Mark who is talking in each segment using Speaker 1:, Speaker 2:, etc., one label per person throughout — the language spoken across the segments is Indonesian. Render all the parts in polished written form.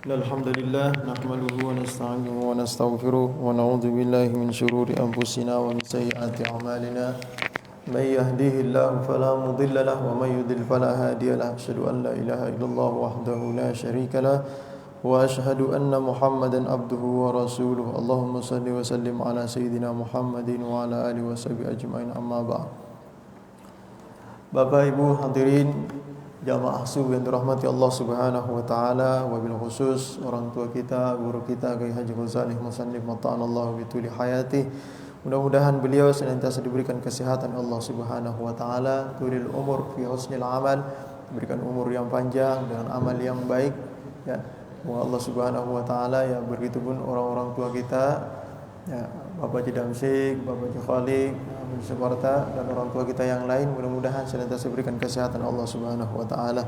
Speaker 1: الحمد لله نحمده ونستعينه ونستغفره ونعوذ بالله من شرور أنفسنا ومن سيئات أعمالنا من يهده الله فلا مضل له ومن يضلل فلا هادي له أشهد أن لا إله إلا الله وحده لا شريك له وأشهد أن محمدا عبده ورسوله اللهم صل وسلم على سيدنا محمد وعلى آله وصحبه أجمعين أما بعد. Bapak Ibu hadirin jamaah subuh yang dirahmati Allah Subhanahu wa taala, wabil khusus orang tua kita, guru kita Kiai Haji Ghazali Musannif mata'anallahu bituli hayati. Mudah-mudahan beliau senantiasa diberikan kesehatan Allah Subhanahu wa taala, tulil umur fi husnil amal, berikan umur yang panjang dengan amal yang baik ya. Semoga Allah Subhanahu wa taala ya, begitu pun orang-orang tua kita ya, Bapak Haji Damsik, Bapak Haji Khalik, Separta dan orang tua kita yang lain, mudah-mudahan senantiasa berikan kesehatan Allah Subhanahu wa taala.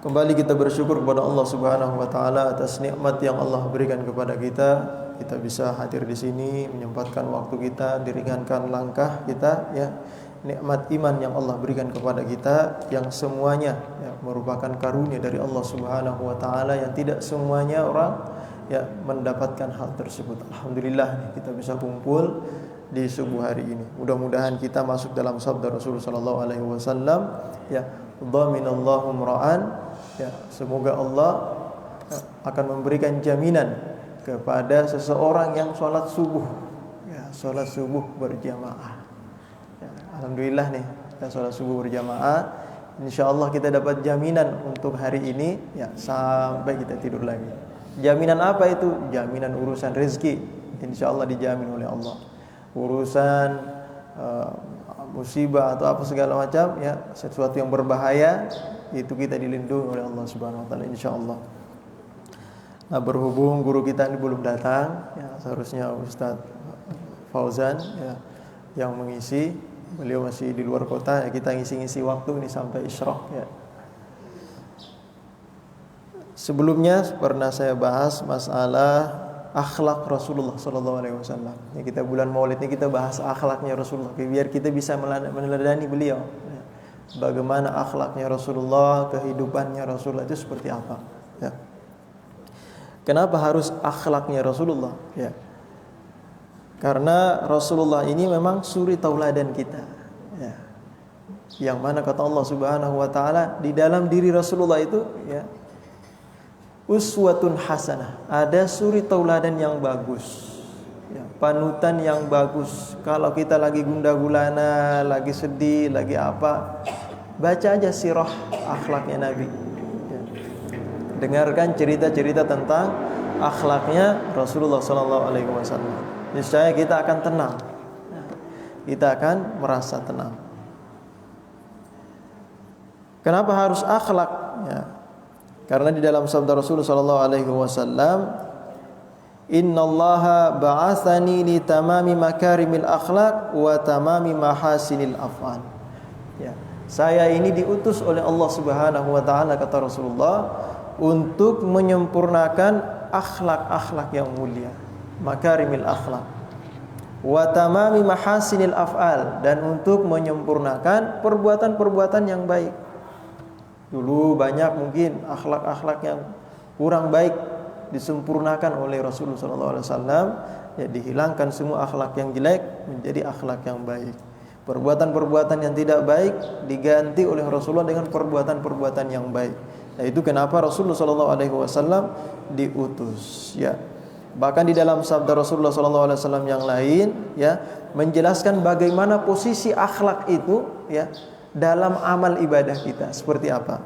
Speaker 1: Kembali kita bersyukur kepada Allah Subhanahu wa taala atas nikmat yang Allah berikan kepada kita. Kita bisa hadir di sini, menyempatkan waktu kita, diringankan langkah kita ya. Nikmat iman yang Allah berikan kepada kita yang semuanya ya, merupakan karunia dari Allah Subhanahu wa taala yang tidak semuanya orang ya mendapatkan hal tersebut. Alhamdulillah kita bisa kumpul di subuh hari ini. Mudah-mudahan kita masuk dalam sabda Rasulullah sallallahu alaihi wasallam ya, dhaminallahu mra'an ya, semoga Allah akan memberikan jaminan kepada seseorang yang sholat subuh ya, sholat subuh berjamaah ya, alhamdulillah nih kita sholat subuh berjamaah, insyaallah kita dapat jaminan untuk hari ini ya, sampai kita tidur lagi. Jaminan apa itu? Jaminan urusan rezeki, insyaallah dijamin oleh Allah. Urusan musibah atau apa segala macam ya, sesuatu yang berbahaya itu kita dilindungi oleh Allah Subhanahu wa taala insyaallah. Nah, berhubung guru kita ini belum datang ya, seharusnya Ustaz Fauzan ya yang mengisi, beliau masih di luar kota ya, kita ngisi-ngisi waktu ini sampai isyraq ya. Sebelumnya pernah saya bahas masalah akhlak Rasulullah sallallahu alaihi wasallam. Ya, kita bulan Maulid ini kita bahas akhlaknya Rasulullah biar kita bisa meneladani beliau. Ya. Bagaimana akhlaknya Rasulullah, kehidupannya Rasulullah itu seperti apa? Ya. Kenapa harus akhlaknya Rasulullah? Ya. Karena Rasulullah ini memang suri tauladan kita. Ya. Yang mana kata Allah Subhanahu wa taala di dalam diri Rasulullah itu ya, uswatun hasanah, ada suri tauladan yang bagus ya, panutan yang bagus. Kalau kita lagi gundah gulana, lagi sedih, lagi apa, baca aja sirah akhlaknya Nabi ya. Dengarkan cerita-cerita tentang akhlaknya Rasulullah SAW. Niscaya kita akan tenang, kita akan merasa tenang. Kenapa harus akhlak ya? Karena di dalam sabda Rasulullah sallallahu alaihi wasallam, "Innallaha ba'atsani li tamami makarimil akhlaq wa tamami mahasinil af'al." Ya, saya ini diutus oleh Allah Subhanahu wa taala kata Rasulullah untuk menyempurnakan akhlak-akhlak yang mulia, makarimil akhlaq. Wa tamami mahasinil af'al, dan untuk menyempurnakan perbuatan-perbuatan yang baik. Dulu banyak mungkin akhlak-akhlak yang kurang baik disempurnakan oleh Rasulullah SAW ya, dihilangkan semua akhlak yang jelek menjadi akhlak yang baik. Perbuatan-perbuatan yang tidak baik diganti oleh Rasulullah dengan perbuatan-perbuatan yang baik. Nah, itu kenapa Rasulullah SAW diutus ya. Bahkan di dalam sabda Rasulullah SAW yang lain ya, menjelaskan bagaimana posisi akhlak itu ya dalam amal ibadah kita seperti apa.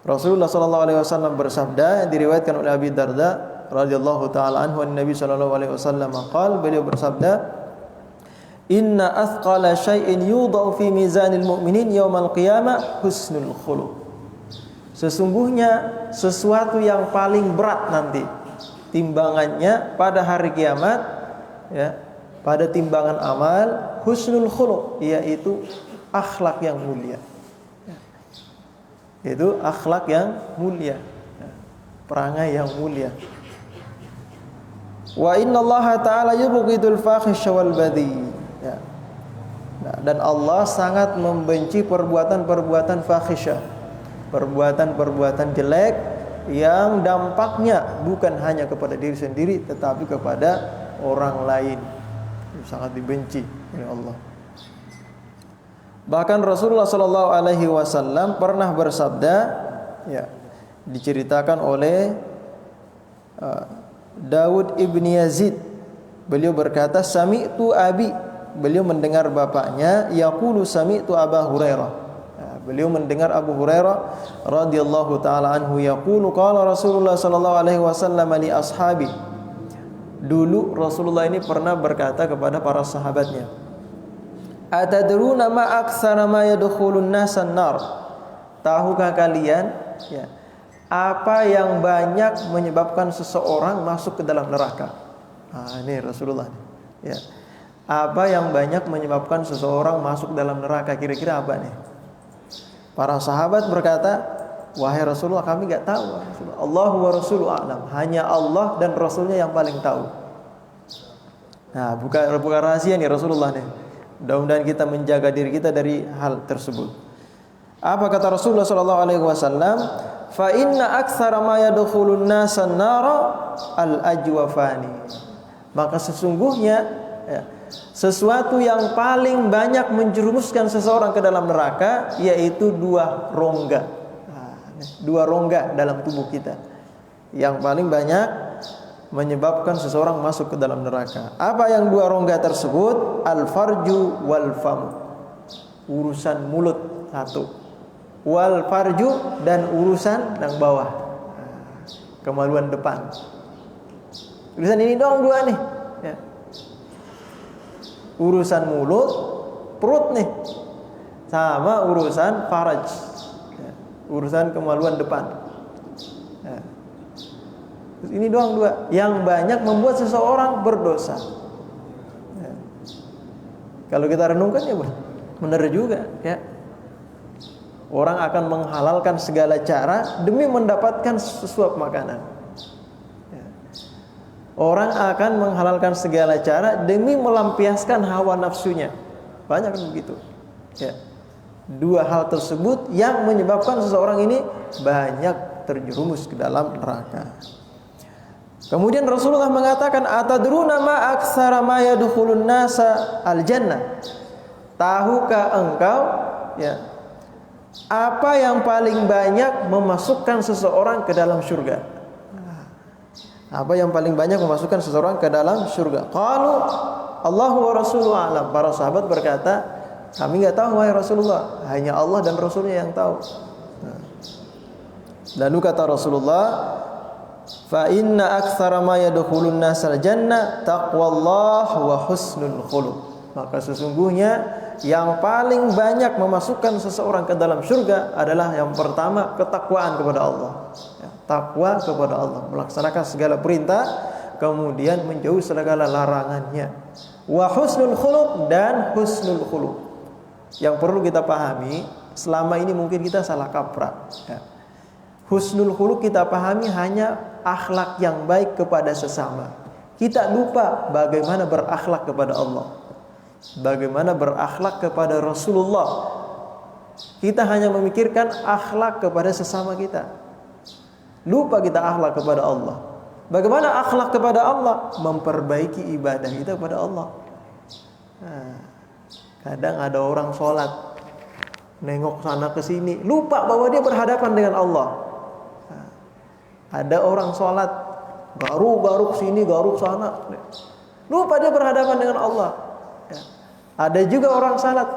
Speaker 1: Rasulullah sallallahu alaihi wasallam bersabda, yang diriwayatkan oleh Abi Darda radhiyallahu taala anhu, Nabi sallallahu alaihi wasallam qala, beliau bersabda, "Inna athqala syai'in yudha'u fi mizanil mu'minin yaumal qiyamah husnul khuluq." Sesungguhnya sesuatu yang paling berat nanti timbangannya pada hari kiamat ya, pada timbangan amal husnul khuluq, yaitu akhlak yang mulia ya. Itu akhlak yang mulia ya, perangai yang mulia. Wa innallaha ta'ala yubghidul fahisha wal badhi ya. Nah, dan Allah sangat membenci perbuatan-perbuatan fahisha, perbuatan-perbuatan jelek yang dampaknya bukan hanya kepada diri sendiri tetapi kepada orang lain. Sangat dibenci oleh Allah. Bahkan Rasulullah sallallahu alaihi wasallam pernah bersabda, ya, diceritakan oleh Daud ibni Yazid. Beliau berkata, sami'tu abi, beliau mendengar bapaknya, yaqulu sami'tu Aba Hurairah. Beliau mendengar Abu Hurairah radhiyallahu taala anhu yaqulu qala Rasulullah sallallahu alaihi wasallam li ashabi. Dulu Rasulullah ini pernah berkata kepada para sahabatnya, atadruna ma aktsara ma yadkhulun nasan nar? Tahukah kalian, ya, apa yang banyak menyebabkan seseorang masuk ke dalam neraka? Ini Rasulullah, ya. Apa yang banyak menyebabkan seseorang masuk dalam neraka, kira-kira apa nih? Para sahabat berkata, wahai Rasulullah, kami enggak tahu. Allahu wa rasuluhu a'lam. Hanya Allah dan Rasulnya yang paling tahu. Nah, bukan rahasia nih Rasulullah nih. Mudah-mudahan kita menjaga diri kita dari hal tersebut. Apa kata Rasulullah sallallahu alaihi wasallam? Fa inna aktsara ma yadkhulun nasan nara al-ajwafani. Maka sesungguhnya, ya, sesuatu yang paling banyak menjerumuskan seseorang ke dalam neraka yaitu dua rongga. Dua rongga dalam tubuh kita yang paling banyak menyebabkan seseorang masuk ke dalam neraka. Apa yang dua rongga tersebut? Al-farju wal fam. Urusan mulut satu. Wal farju, dan urusan yang bawah. Kemaluan depan. Urusan ini doang dua nih, ya. Urusan mulut, perut nih, sama urusan faraj, ya, urusan kemaluan depan, ya. Ini doang dua yang banyak membuat seseorang berdosa, ya. Kalau kita renungkan, ya benar juga, ya. Orang akan menghalalkan segala cara demi mendapatkan sesuap makanan. Orang akan menghalalkan segala cara demi melampiaskan hawa nafsunya. Banyak kan begitu, ya. Dua hal tersebut yang menyebabkan seseorang ini banyak terjerumus ke dalam neraka. Kemudian Rasulullah mengatakan, atadruna ma aktsara ma yadkhulun nasa al-jannah? Tahukah engkau, ya, apa yang paling banyak memasukkan seseorang ke dalam surga? Apa yang paling banyak memasukkan seseorang ke dalam surga? Qalu Allahu wa rasuluhu a'lam. Para sahabat berkata, kami enggak tahu wahai Rasulullah, hanya Allah dan Rasulnya yang tahu. Lalu kata Rasulullah, fa inna aktsara ma yadkhulun nasal jannah taqwallah wa husnul khuluq. Maka sesungguhnya yang paling banyak memasukkan seseorang ke dalam surga adalah yang pertama, ketakwaan kepada Allah. Takwa kepada Allah, melaksanakan segala perintah, kemudian menjauhi segala larangannya. Wa husnul khuluq, dan husnul khuluq. Yang perlu kita pahami, selama ini mungkin kita salah kaprah, ya. Husnul khuluq kita pahami hanya akhlak yang baik kepada sesama. Kita lupa bagaimana berakhlak kepada Allah, bagaimana berakhlak kepada Rasulullah. Kita hanya memikirkan akhlak kepada sesama kita. Lupa kita akhlak kepada Allah. Bagaimana akhlak kepada Allah? Memperbaiki ibadah kita kepada Allah. Kadang ada orang sholat, nengok sana ke sini, lupa bahwa dia berhadapan dengan Allah. Ada orang sholat, garuk sini, garuk sana, lupa dia berhadapan dengan Allah. Ada juga orang sholat,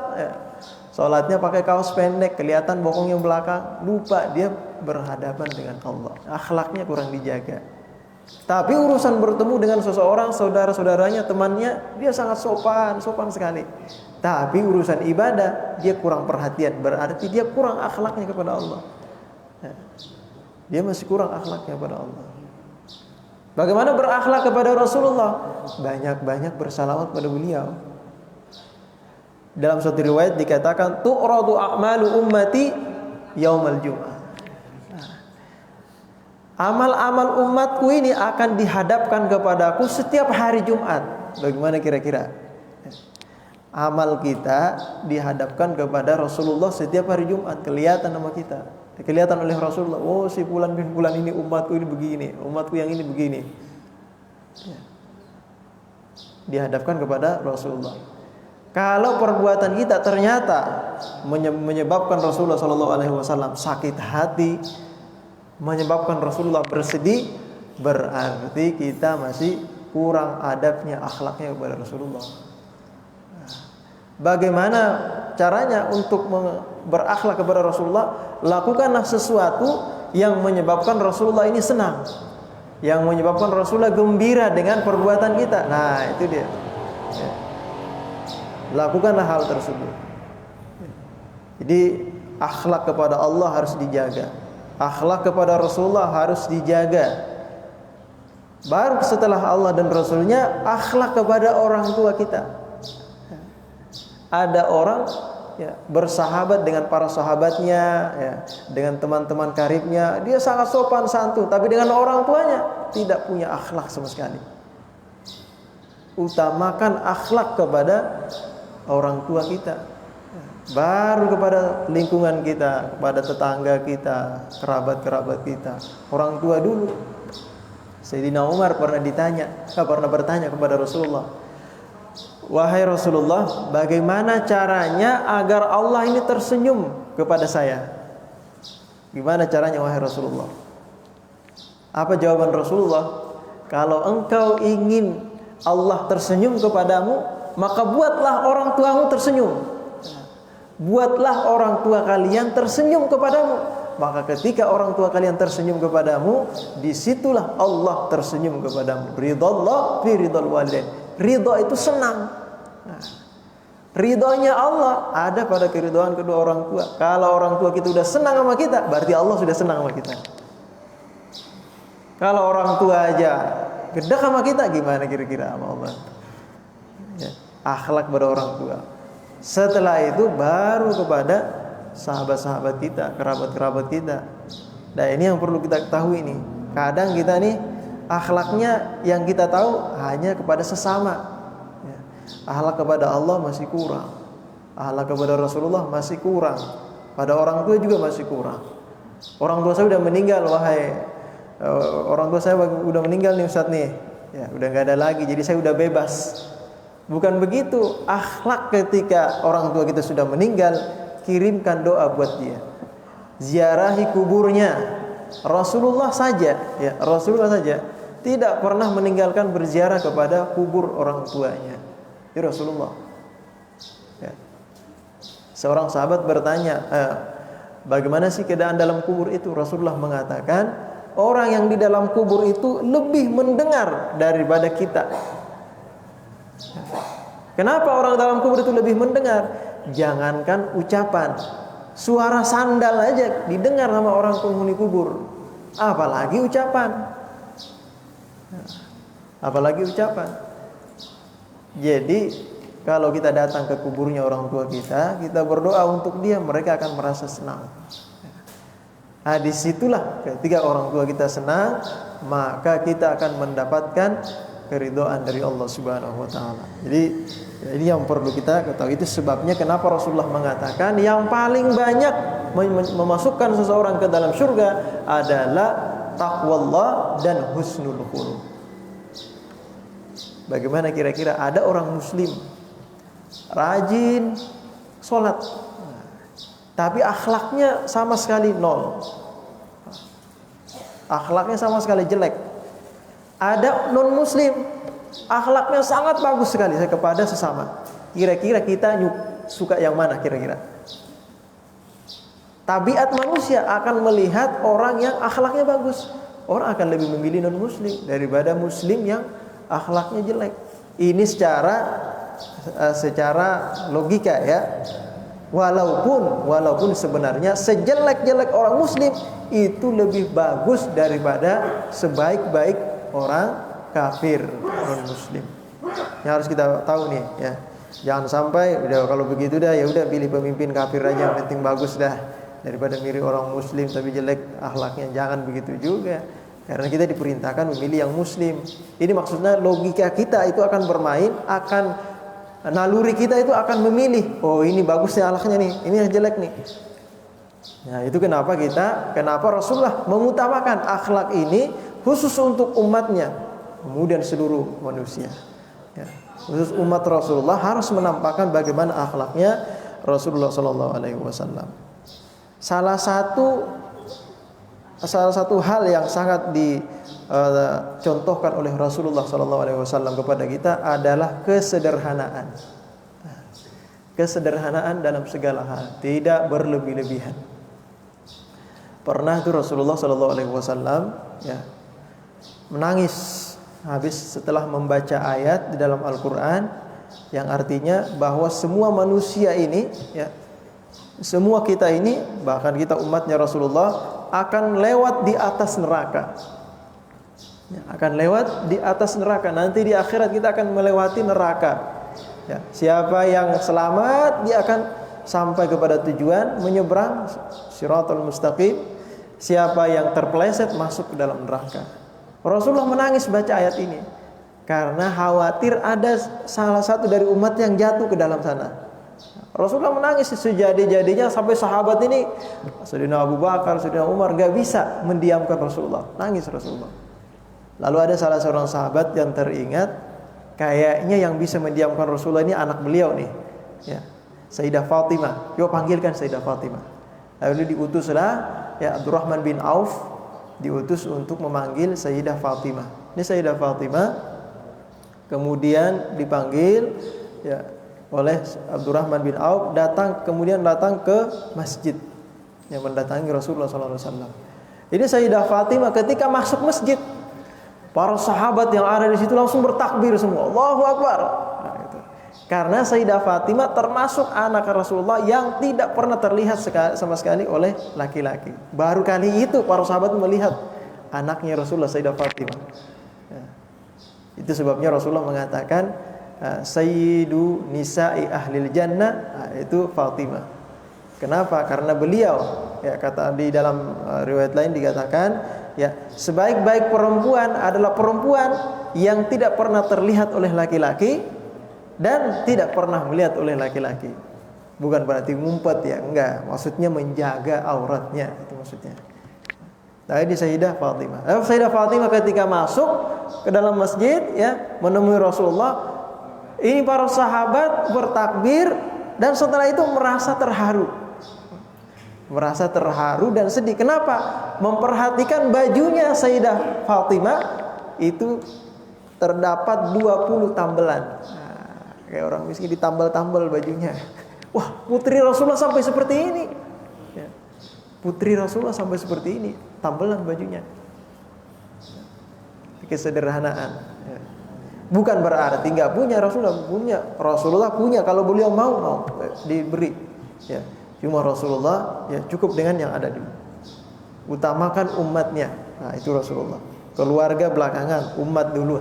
Speaker 1: sholatnya pakai kaos pendek, kelihatan bokongnya belakang, lupa dia berhadapan dengan Allah. Akhlaknya kurang dijaga. Tapi urusan bertemu dengan seseorang, saudara-saudaranya, temannya, dia sangat sopan sekali. Tapi urusan ibadah dia kurang perhatian, berarti dia kurang akhlaknya kepada Allah. Dia masih kurang akhlaknya kepada Allah. Bagaimana berakhlak kepada Rasulullah? Banyak-banyak bersalawat pada beliau. Dalam suatu riwayat dikatakan, tu'radu a'malu ummati yaumal jum'ah. Amal-amal umatku ini akan dihadapkan kepadaku setiap hari Jumat. Bagaimana kira-kira? Amal kita dihadapkan kepada Rasulullah setiap hari Jumat, kelihatan sama kita. Kelihatan oleh Rasulullah, oh si fulan bin fulan ini umatku ini begini, umatku yang ini begini. Ya. Dihadapkan kepada Rasulullah. Kalau perbuatan kita ternyata menyebabkan Rasulullah SAW sakit hati, menyebabkan Rasulullah bersedih, berarti kita masih kurang adabnya, akhlaknya kepada Rasulullah. Bagaimana caranya untuk berakhlak kepada Rasulullah? Lakukanlah sesuatu yang menyebabkan Rasulullah ini senang, yang menyebabkan Rasulullah gembira dengan perbuatan kita. Nah, itu dia. Ya. Lakukanlah hal tersebut. Jadi akhlak kepada Allah harus dijaga, akhlak kepada Rasulullah harus dijaga. Baru setelah Allah dan Rasulnya, akhlak kepada orang tua kita. Ada orang ya, bersahabat dengan para sahabatnya, ya, dengan teman-teman karibnya, dia sangat sopan santun, tapi dengan orang tuanya tidak punya akhlak sama sekali. Utamakan akhlak kepada orang tua kita, baru kepada lingkungan kita, kepada tetangga kita, kerabat-kerabat kita. Orang tua dulu. Sayyidina Umar pernah bertanya kepada Rasulullah, wahai Rasulullah, bagaimana caranya agar Allah ini tersenyum kepada saya? Gimana caranya wahai Rasulullah? Apa jawaban Rasulullah? Kalau engkau ingin Allah tersenyum kepadamu, maka buatlah orang tuamu tersenyum. Buatlah orang tua kalian tersenyum kepadamu. Maka ketika orang tua kalian tersenyum kepadamu, disitulah Allah tersenyum kepadamu. Ridallah fi ridal walidain. Ridha itu senang. Nah, ridhonya Allah ada pada keridhaan kedua orang tua. Kalau orang tua kita sudah senang sama kita, berarti Allah sudah senang sama kita. Kalau orang tua aja gedek sama kita, gimana kira-kira sama Allah? Ya, akhlak pada orang tua. Setelah itu baru kepada sahabat-sahabat kita, kerabat-kerabat kita. Nah, ini yang perlu kita ketahui nih. Kadang kita nih akhlaknya yang kita tahu hanya kepada sesama. Ya. Akhlak kepada Allah masih kurang. Akhlak kepada Rasulullah masih kurang. Pada orang tua juga masih kurang. Orang tua saya sudah meninggal, wahai orang tua saya udah meninggal nih Ustaz nih. Ya, udah enggak ada lagi, jadi saya udah bebas. Bukan begitu. Akhlak ketika orang tua kita sudah meninggal, kirimkan doa buat dia. Ziarahi kuburnya. Rasulullah saja, ya, Rasulullah saja tidak pernah meninggalkan berziarah kepada kubur orang tuanya. Itu Rasulullah. Ya. Seorang sahabat bertanya, bagaimana sih keadaan dalam kubur itu? Rasulullah mengatakan, orang yang di dalam kubur itu lebih mendengar daripada kita. Kenapa orang dalam kubur itu lebih mendengar? Jangankan ucapan, suara sandal aja didengar sama orang penghuni kubur, apalagi ucapan. Apalagi ucapan. Jadi kalau kita datang ke kuburnya orang tua kita, kita berdoa untuk dia, mereka akan merasa senang. Nah, disitulah ketika orang tua kita senang, maka kita akan mendapatkan keridhaan dari Allah Subhanahu wa taala. Jadi ini yang perlu kita ketahui. Itu sebabnya kenapa Rasulullah mengatakan yang paling banyak memasukkan seseorang ke dalam surga adalah taqwallah dan husnul khuluq. Bagaimana kira-kira ada orang muslim rajin sholat, tapi akhlaknya sama sekali nol. Akhlaknya sama sekali jelek. Ada non muslim, akhlaknya sangat bagus sekali kepada sesama. Kira-kira kita suka yang mana kira-kira? Tabiat manusia akan melihat orang yang akhlaknya bagus. Orang akan lebih memilih non muslim daripada muslim yang akhlaknya jelek. Ini secara logika ya. Walaupun sebenarnya sejelek-jelek orang muslim itu lebih bagus daripada sebaik-baik orang kafir non muslim. Yang harus kita tahu nih ya. Jangan sampai udah kalau begitu dah ya udah pilih pemimpin kafir aja yang penting bagus dah, daripada mirip orang muslim tapi jelek akhlaknya. Jangan begitu juga. Karena kita diperintahkan memilih yang muslim. Ini maksudnya logika kita itu akan bermain, akan naluri kita itu akan memilih. Oh ini bagusnya akhlaknya nih, ini yang jelek nih. Nah, itu kenapa Rasulullah mengutamakan akhlak ini khusus untuk umatnya, kemudian seluruh manusia. Ya, khusus umat Rasulullah harus menampakkan bagaimana akhlaknya Rasulullah Sallallahu Alaihi Wasallam. Salah satu hal yang sangat dicontohkan oleh Rasulullah Sallallahu Alaihi Wasallam kepada kita adalah kesederhanaan. Kesederhanaan dalam segala hal, tidak berlebih-lebihan. Pernah itu Rasulullah Sallallahu Alaihi Wasallam menangis habis setelah membaca ayat di dalam Al-Quran yang artinya bahwa semua manusia ini, semua kita ini, bahkan kita umatnya Rasulullah akan lewat di atas neraka. Akan lewat di atas neraka. Nanti di akhirat kita akan melewati neraka. Siapa yang selamat dia akan sampai kepada tujuan, menyeberang Shiratal Mustaqim. Siapa yang terpeleset masuk ke dalam neraka. Rasulullah menangis baca ayat ini karena khawatir ada salah satu dari umat yang jatuh ke dalam sana. Rasulullah menangis sejadi-jadinya sampai sahabat ini, Sayyidina Abu Bakar, Sayyidina Umar, gak bisa mendiamkan Rasulullah. Nangis Rasulullah. Lalu ada salah seorang sahabat yang teringat, kayaknya yang bisa mendiamkan Rasulullah ini anak beliau nih, Sayyidah Fatimah. Yuk panggilkan Sayyidah Fatimah. Lalu diutuslah Abdurrahman bin Auf diutus untuk memanggil Sayyidah Fatimah. Ini Sayyidah Fatimah kemudian dipanggil oleh Abdurrahman bin Auf, kemudian datang ke masjid yang mendatangi Rasulullah SAW. Ini Sayyidah Fatimah ketika masuk masjid, para sahabat yang ada di situ langsung bertakbir semua, Allahu Akbar. Karena Sayyidah Fatimah termasuk anak Rasulullah yang tidak pernah terlihat sama sekali oleh laki-laki. Baru kali itu para sahabat melihat anaknya Rasulullah, Sayyidah Fatimah. Itu sebabnya Rasulullah mengatakan Sayyidu Nisa'i Ahlil Jannah, itu Fatimah. Kenapa? Karena beliau, kata di dalam riwayat lain dikatakan, sebaik-baik perempuan adalah perempuan yang tidak pernah terlihat oleh laki-laki dan tidak pernah melihat oleh laki-laki. Bukan berarti ngumpet enggak. Maksudnya menjaga auratnya, itu maksudnya. Nah, ini Sayyidah Fatimah. Sayyidah Fatimah ketika masuk ke dalam masjid menemui Rasulullah, ini para sahabat bertakbir dan setelah itu merasa terharu. Merasa terharu dan sedih. Kenapa? Memperhatikan bajunya Sayyidah Fatimah itu terdapat 20 tambelan. Kayak orang miskin ditambal-tambal bajunya. Wah, putri Rasulullah sampai seperti ini. Putri Rasulullah sampai seperti ini, tambelan bajunya. Kesederhanaan. Bukan berarti nggak punya, Rasulullah punya. Kalau beliau mau diberi. Cuma Rasulullah cukup dengan yang ada dulu. Utamakan umatnya. Nah, itu Rasulullah. Keluarga belakangan, umat dulu.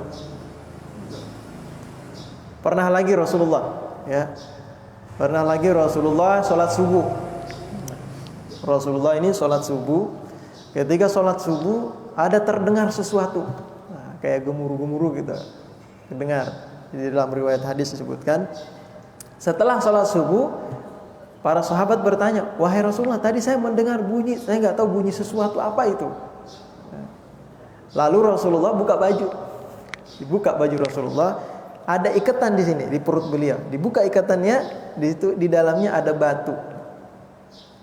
Speaker 1: Pernah lagi Rasulullah sholat subuh. Rasulullah ini sholat subuh. Ketika sholat subuh ada terdengar sesuatu, kayak gemuruh-gemuruh gitu, terdengar. Di dalam riwayat hadis disebutkan, setelah sholat subuh para sahabat bertanya, wahai Rasulullah, tadi saya mendengar bunyi, saya nggak tahu bunyi sesuatu apa itu. Lalu Rasulullah buka baju Rasulullah. Ada ikatan di sini, di perut beliau. Dibuka ikatannya, di dalamnya ada batu.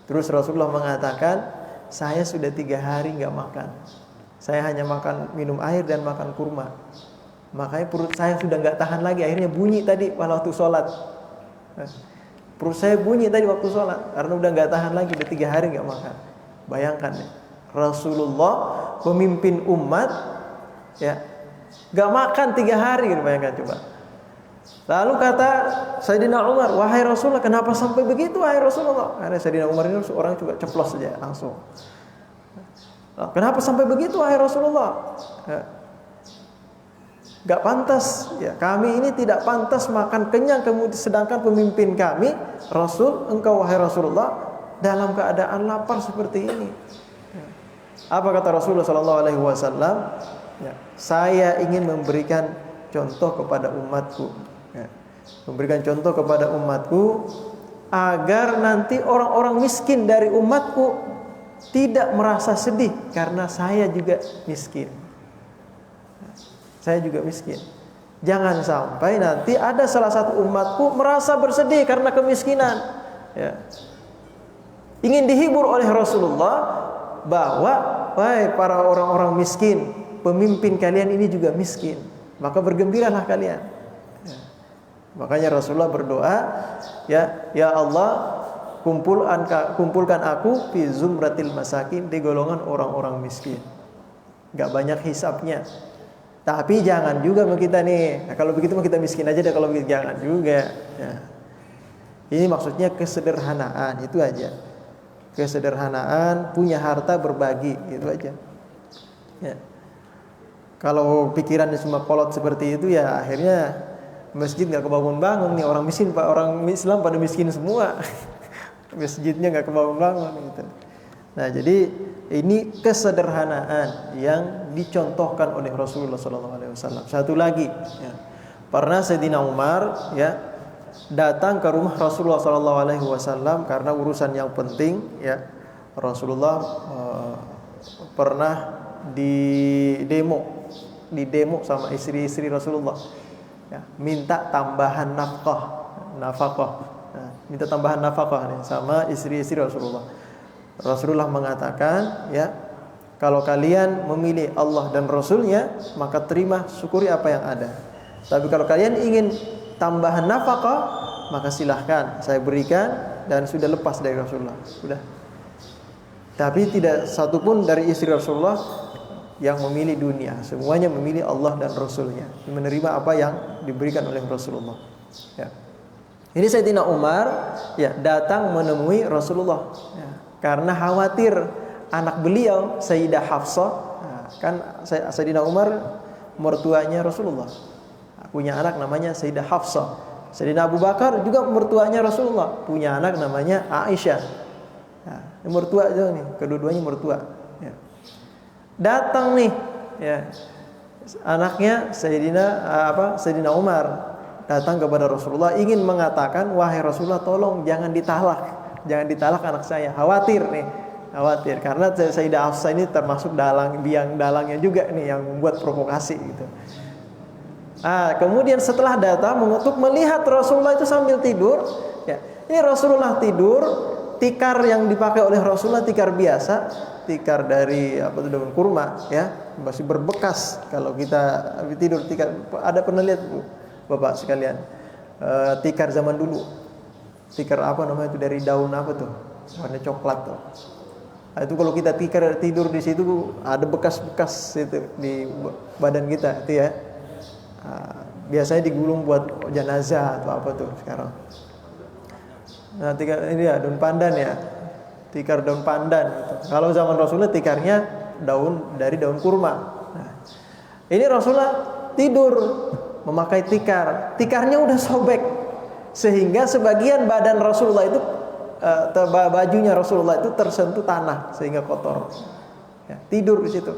Speaker 1: Terus Rasulullah mengatakan, saya sudah 3 hari nggak makan. Saya hanya minum air dan makan kurma. Makanya perut saya sudah nggak tahan lagi. Akhirnya bunyi tadi waktu sholat. Perut saya bunyi tadi waktu sholat karena udah nggak tahan lagi, udah 3 hari nggak makan. Bayangkan Rasulullah pemimpin umat, nggak makan 3 hari, gitu, bayangkan coba. Lalu kata Sayyidina Umar, wahai Rasulullah, kenapa sampai begitu wahai Rasulullah? Karena Sayyidina Umar ini orang juga ceplos saja langsung. Kenapa sampai begitu wahai Rasulullah? Gak pantas, kami ini tidak pantas makan kenyang, kemudian sedangkan pemimpin kami Rasul, engkau wahai Rasulullah dalam keadaan lapar seperti ini. Apa kata Rasulullah SAW? Saya ingin memberikan contoh kepada umatku. Memberikan contoh kepada umatku agar nanti orang-orang miskin dari umatku tidak merasa sedih karena saya juga miskin. Saya juga miskin. Jangan sampai nanti ada salah satu umatku merasa bersedih karena kemiskinan. Ya. Ingin dihibur oleh Rasulullah bahwa wahai para orang-orang miskin, pemimpin kalian ini juga miskin, maka bergembiralah kalian. Ya. Makanya Rasulullah berdoa, ya Allah, kumpulkan aku fi zumratil masakin, di golongan orang-orang miskin. Gak banyak hisapnya. Tapi jangan juga kita nih, nah, kalau begitu kita miskin aja deh, kalau begitu jangan juga. Ya. Ini maksudnya kesederhanaan, itu aja. Kesederhanaan, punya harta berbagi, itu aja. Ya. Kalau pikirannya cuma kolot seperti itu, ya akhirnya masjid nggak kebangun-bangun nih, orang miskin, orang Islam pada miskin semua. Masjidnya nggak kebangun-bangun gitu. Nah, jadi ini kesederhanaan yang dicontohkan oleh Rasulullah SAW. Satu lagi, ya. Pernah Sayyidina Umar, ya, datang ke rumah Rasulullah SAW karena urusan yang penting, ya. Rasulullah pernah didemo sama istri-istri Rasulullah, ya, minta tambahan nafkah, nah, minta tambahan nafkah nih sama istri-istri Rasulullah. Rasulullah mengatakan, ya, kalau kalian memilih Allah dan Rasulnya, maka terima, syukuri apa yang ada. Tapi kalau kalian ingin tambahan nafkah, maka silahkan saya berikan, dan sudah lepas dari Rasulullah, sudah. Tapi tidak satupun dari istri Rasulullah yang memilih dunia, semuanya memilih Allah dan Rasulnya, menerima apa yang diberikan oleh Rasulullah. Ya. Ini Sayyidina Umar, ya, datang menemui Rasulullah, ya, karena khawatir anak beliau Sayyidah Hafsah, nah, kan Sayyidina Umar mertuanya Rasulullah, punya anak namanya Sayyidah Hafsah. Sayyidina Abu Bakar juga mertuanya Rasulullah, punya anak namanya Aisyah. Nah, mertua itu nih, kedua-duanya mertua. Ya. Datang nih, ya, anaknya Sayyidina Umar datang kepada Rasulullah ingin mengatakan, wahai Rasulullah, tolong jangan ditalak anak saya, khawatir karena Sayyidah Hafsah ini termasuk biang dalangnya juga nih yang membuat provokasi gitu. Kemudian setelah datang mengutuk, melihat Rasulullah itu sambil tidur, ya, ini Rasulullah tidur, tikar yang dipakai oleh Rasulullah tikar biasa, tikar dari daun kurma, ya, masih berbekas. Kalau kita tidur tikar, ada pernah lihat Bu, Bapak sekalian, tikar zaman dulu, tikar apa namanya itu, dari daun apa tuh, warna coklat tuh. Nah, itu kalau kita tidur di situ ada bekas-bekas itu di badan kita itu, ya. Biasanya digulung buat jenazah atau apa tuh sekarang. Nah, tikar ini ya daun pandan, ya, tikar daun pandan gitu. Kalau zaman Rasulullah tikarnya dari daun kurma. Nah, ini Rasulullah tidur memakai tikarnya udah sobek, sehingga sebagian badan Rasulullah itu, bajunya Rasulullah itu tersentuh tanah sehingga kotor. Ya, tidur di situ.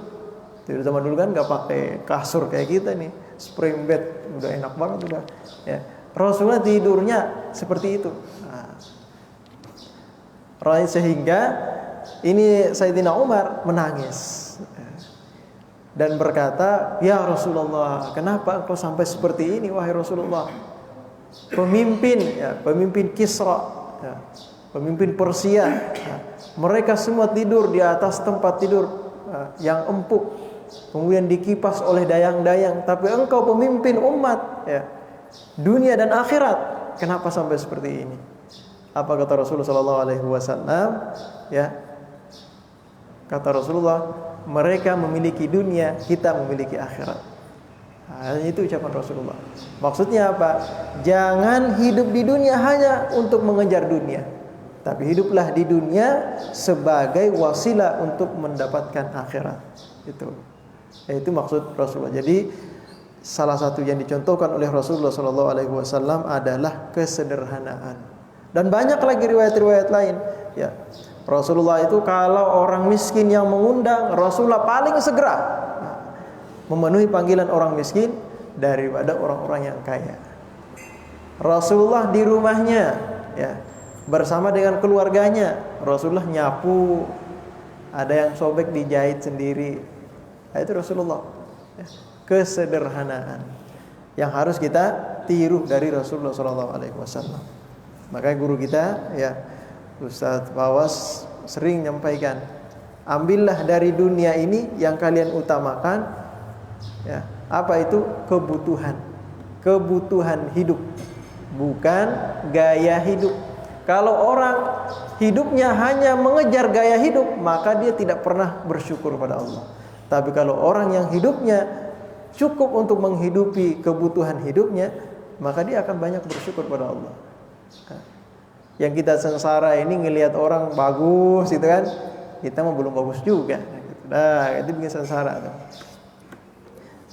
Speaker 1: Tidur zaman dulu kan nggak pakai kasur kayak kita nih, spring bed, udah enak banget udah. Ya, Rasulullah tidurnya seperti itu. Nah, sehingga ini Sayyidina Umar menangis dan berkata, ya Rasulullah, kenapa engkau sampai seperti ini, wahai Rasulullah? Pemimpin Kisra, ya, pemimpin Persia, ya, mereka semua tidur di atas tempat tidur, yang empuk, kemudian dikipas oleh dayang-dayang, tapi engkau pemimpin umat, ya, dunia dan akhirat, kenapa sampai seperti ini? Apa kata Rasulullah SAW? Ya, kata Rasulullah, mereka memiliki dunia, kita memiliki akhirat. Nah, itu ucapan Rasulullah. Maksudnya apa? Jangan hidup di dunia hanya untuk mengejar dunia, tapi hiduplah di dunia sebagai wasilah untuk mendapatkan akhirat. Itu maksud Rasulullah. Jadi salah satu yang dicontohkan oleh Rasulullah SAW adalah kesederhanaan. Dan banyak lagi riwayat-riwayat lain, ya. Rasulullah itu kalau orang miskin yang mengundang, Rasulullah paling segera memenuhi panggilan orang miskin daripada orang-orang yang kaya. Rasulullah di rumahnya, ya, bersama dengan keluarganya. Rasulullah nyapu, ada yang sobek dijahit sendiri. Nah, itu Rasulullah. Kesederhanaan yang harus kita tiru dari Rasulullah SAW. Makanya guru kita, ya, Ustadz Bawas sering nyampaikan, ambillah dari dunia ini yang kalian utamakan, ya, apa itu? Kebutuhan hidup, bukan gaya hidup. Kalau orang hidupnya hanya mengejar gaya hidup, maka dia tidak pernah bersyukur pada Allah. Tapi kalau orang yang hidupnya cukup untuk menghidupi kebutuhan hidupnya, maka dia akan banyak bersyukur pada Allah. Yang kita sengsara ini ngelihat orang bagus, gitu kan? Kita mah belum bagus juga. Nah, itu bikin sengsara tuh.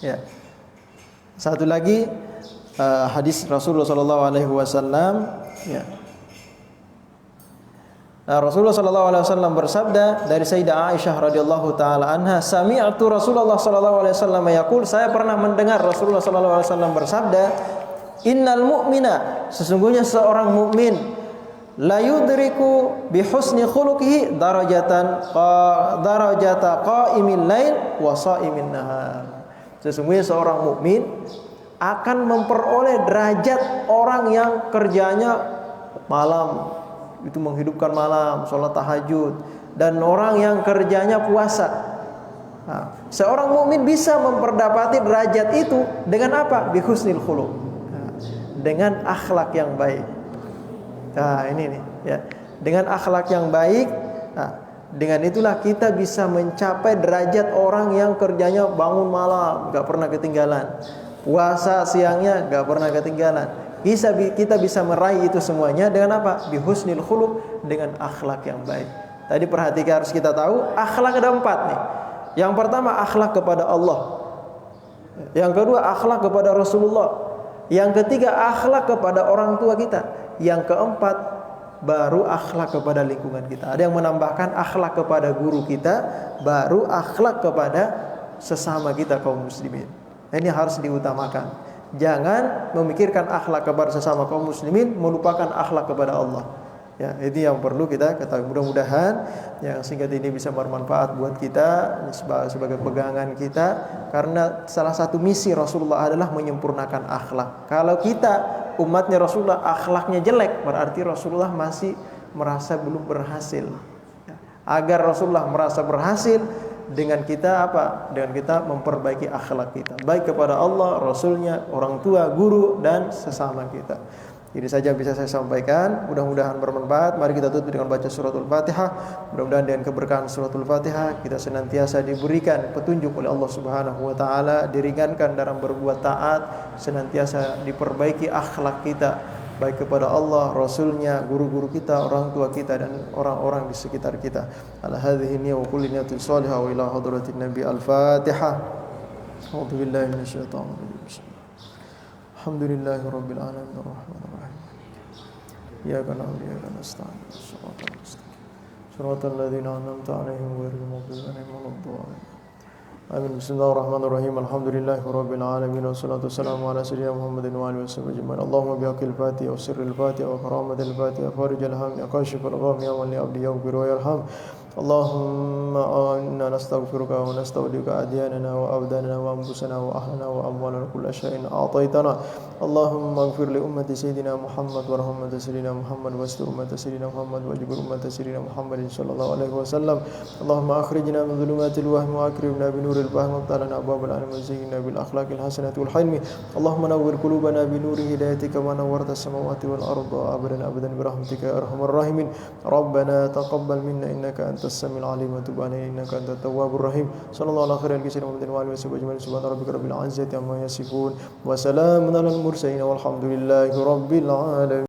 Speaker 1: Ya. Satu lagi hadis Rasulullah SAW, ya. Rasulullah SAW bersabda dari Sayyidah Aisyah radhiyallahu taala anha, sami'tu Rasulullah SAW yaqul, saya pernah mendengar Rasulullah SAW bersabda, innal mu'mina, sesungguhnya seorang mukmin, la yudriku bi husni khuluqihi darajata qa'imil lail wa sha'imin nahar. Sesungguhnya seorang mukmin akan memperoleh derajat orang yang kerjanya malam, itu menghidupkan malam, sholat tahajud, dan orang yang kerjanya puasa. Nah, seorang mukmin bisa memperdapati derajat itu dengan apa? Bi husnil khuluq. Nah, dengan akhlak yang baik. Nah, ini nih, ya. Dengan akhlak yang baik, nah, dengan itulah kita bisa mencapai derajat orang yang kerjanya bangun malam, gak pernah ketinggalan, puasa siangnya gak pernah ketinggalan. Kita bisa meraih itu semuanya dengan apa? Bihusnil khuluq, dengan akhlak yang baik. Tadi perhatikan, harus kita tahu akhlak ada 4 nih. Yang pertama akhlak kepada Allah. Yang kedua akhlak kepada Rasulullah. Yang ketiga akhlak kepada orang tua kita. Yang keempat baru akhlak kepada lingkungan kita. Ada yang menambahkan akhlak kepada guru kita, baru akhlak kepada sesama kita kaum muslimin. Ini harus diutamakan. Jangan memikirkan akhlak kepada sesama kaum muslimin, melupakan akhlak kepada Allah. Ya, ini yang perlu kita ketahui. Mudah-mudahan yang singkat ini bisa bermanfaat buat kita sebagai pegangan kita, karena salah satu misi Rasulullah adalah menyempurnakan akhlak. Kalau kita umatnya Rasulullah akhlaknya jelek, berarti Rasulullah masih merasa belum berhasil. Ya, agar Rasulullah merasa berhasil, dengan kita apa? Dengan kita memperbaiki akhlak kita, baik kepada Allah, Rasulnya, orang tua, guru, dan sesama kita. Ini saja bisa saya sampaikan. Mudah-mudahan bermanfaat. Mari kita tutup dengan baca suratul Fatihah. Mudah-mudahan dengan keberkahan suratul Fatihah kita senantiasa diberikan petunjuk oleh Allah Subhanahu wa taala, diringankan dalam berbuat taat, senantiasa diperbaiki akhlak kita, baik kepada Allah, Rasulnya, guru-guru kita, orang tua kita, dan orang-orang di sekitar kita. Ala hadhihi niyya wa kulli niyatin shalihah wa ila hadratin nabi. Al-Fatihah. A'udzu billahi minasyaitonir rajim. Alhamdulillahi rabbil alamin arrahmanir rahim. Iyyaka na'budu wa iyyaka nasta'in. Shiratal mustaqim. Shiratal ladzina an'amta 'alaihim ghairil maghdubi 'alaihim waladdallin. Amin. Bismillahirrahmanirrahim. Alhamdulillahi rabbil alamin wassalatu wassalamu ala sayyidina Muhammadin wa alihi wasallam ajma'in. Allahumma bihaqqil Fatiha wa sirril Fatiha wa karamatil Fatiha farijal hammi kashifal gham ya man li abdi yaghfir wa yarham. Allahumma inna nastaghfiruka wa nasta'udika adyanana wa abdanana wa anfusana wa ahlana wa amwalana kulla syai'in a'taitana. Allahumma ighfir li ummati sayyidina Muhammad warham ummati sayyidina Muhammad wastur ummati sayyidina Muhammad wajbur ummati sayyidina Muhammadin sallallahu alaihi wasallam. Allahumma akhrijna min dhulumatil wahmi wa akrimna bi nuril fahmi wa talana abwabal ilmi wa zayyinna bil akhlaqil hasanati wal hilmi. Allahumma nawwir qulubana bi nuri hidayatika wa nawwarta samawati wal arda abadan abadan bi rahmatika ya arhamar rahimin. Rabbana taqabbal minna innaka antas السميع العليم وتب علينا إنك أنت التواب الرحيم. صلى الله على خير الكسر محمد وآله وصحبه أجمعين. سبحان ربك رب العزة عما يصفون وسلام على المرسلين والحمد لله رب العالمين.